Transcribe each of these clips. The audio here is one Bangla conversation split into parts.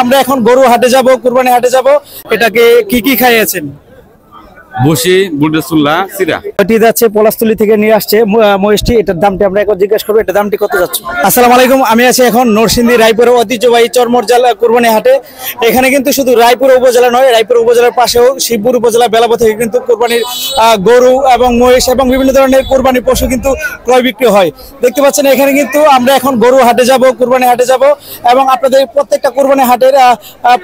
আমরা এখন গরু হাটে যাব, কুরবানি হাটে যাব। এটাকে কি কি খাইয়েছেন? বসি বুডেসুল্লাহ সিরা এটি যাচ্ছে পলাশতলী থেকে নিয়ে আসছে মহিষটি। এটার দামটি আমরা এখন জিজ্ঞেস করবো, এটার দামটি কত যাচ্ছে। আসসালামু আলাইকুম, আমি আছি এখন নরসিংদী রায়পুরের ঐতিহ্যবাহী চরমরজাল কুরবানি হাটে। এখানে কিন্তু শুধু রায়পুর উপজেলা নয়, রায়পুর উপজেলার পাশেও শিবপুর উপজেলা বেলাবো থেকে কিন্তু কুরবানির গরু এবং মহিষ এবং বিভিন্ন ধরনের কুরবানি পশু কিন্তু ক্রয় বিক্রি হয়। দেখতে পাচ্ছেন এখানে কিন্তু আমরা এখন গরু হাটে যাব, কুরবানি হাটে যাব এবং আপনাদের প্রত্যেকটা কুরবানি হাটের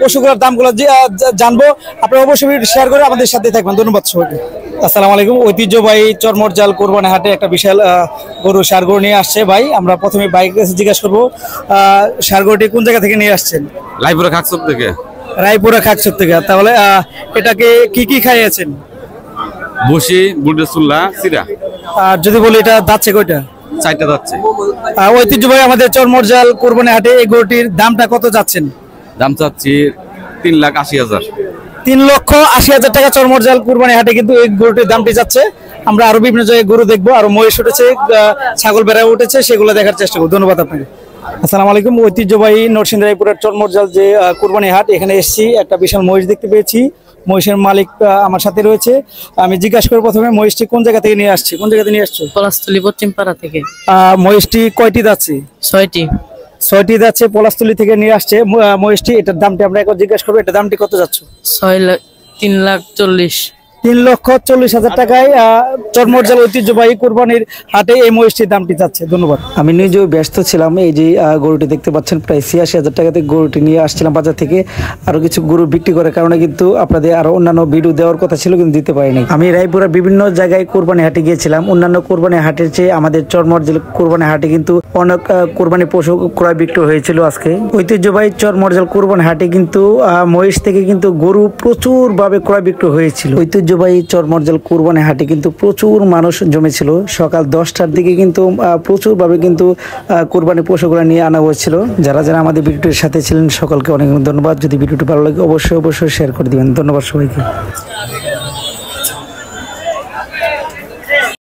পশুগুলোর দামগুলো জানবো। আপনারা অবশ্যই শেয়ার করে আমাদের সাথে থাকবেন। ধন্যবাদ সবাইকে। আসসালামু আলাইকুম, ঐতিহ্যবাহী চরমরজাল কুরবানি হাটে একটা বিশাল গরু ষাঁড় গরু নিয়ে আসছে ভাই। আমরা প্রথমে বাইকের কাছে জিজ্ঞাসা করবো, ষাঁড় গরুটি কোন জায়গা থেকে নিয়ে আসছেন? লাইপুরা খাকসব থেকে। রায়পুরা খাকচর থেকে। তাহলে এটাকে কি কি খাইয়েছেন? বসি বুডেসুল্লাহ সিরা। আর যদি বলি এটা যাচ্ছে কয়টা? 4টা যাচ্ছে। ঐতিহ্যবাহী আমাদের চরমরজাল কুরবানি হাটে এই গরুটির দামটা কত যাচ্ছেন? দাম চাচ্ছি 3,80,000। 3,80,000 টাকা চরমরজাল কুরবানি হাটে কিন্তু এই গরুটির দামটি যাচ্ছে। আমরা আরো বিভিন্ন জায়গায় গরু দেখবো, আরো মহিষ উঠেছে, ছাগল বেড়া উঠেছে, সেগুলো দেখার চেষ্টা করবো। ধন্যবাদ আপনাকে। আসসালামু আলাইকুম, ঐতিহ্যবাহী নরসিংদী রায়পুরের চরমরজাল যে কুরবানি হাট, এখানে এসেছি, একটা বিশাল মহিষ দেখতে পেয়েছি। মহিষের মালিক আমার সাথে রয়েছে। আমি জিজ্ঞাসা করবো প্রথমে, মহিষটি কোন জায়গা থেকে নিয়ে আসছে? কোন জায়গা থেকে নিয়ে আসছো? পলাশতলী পশ্চিম পাড়া থেকে। মহিষটি কয়টি যাচ্ছে? 6টি। 6টি যাচ্ছে, পলাশতলী থেকে নিয়ে আসছে মহিষটি। এটার দামটি আমরা এখন জিজ্ঞাসা করবো, এটার দামটি কত যাচ্ছে? 3,40,000। 3,40,000 টাকায় চরমরজাল ঐতিহ্যবাহী কুরবানির হাটে এই মহিষটির দামটি যাচ্ছে। ধন্যবাদ। আমি নিজেও ব্যস্ত ছিলাম। এই যে গরুটি দেখতে পাচ্ছেন, প্রায় 86,000 টাকাতে গরুটি নিয়ে আসছিলাম বাজার থেকে। আরো কিছু গরু বিক্রি করার কারণে কিন্তু আপনাদের আরো অন্যান্য ভিডিও দেওয়ার কথা ছিল, কিন্তু দিতে পারিনি। আমি রায়পুরের বিভিন্ন জায়গায় কুরবানি হাটে গিয়েছিলাম। অন্যান্য কুরবানি হাটের চেয়ে আমাদের চরমরজাল কুরবানি হাটে কিন্তু অনেক কুরবানি পশু ক্রয় বিক্রি হয়েছিল আজকে। ঐতিহ্যবাহী চরমরজাল কুরবানি হাটে কিন্তু মহিষ থেকে কিন্তু গরু প্রচুর ভাবে ক্রয় বিক্রি হয়েছিল। ঐতিহ্যবাহী চরমরজাল কুরবানি হাটে কিন্তু প্রচুর মানুষ জমেছিল। সকাল 10টার দিকে কিন্তু প্রচুর ভাবে কিন্তু কুরবানি পশুগুলো নিয়ে আনা হয়েছিল। যারা যারা আমাদের ভিডিওটির সাথে ছিলেন সকলকে অনেক ধন্যবাদ। যদি ভিডিওটি ভালো লাগে অবশ্যই শেয়ার করে দিবেন। ধন্যবাদ সবাইকে।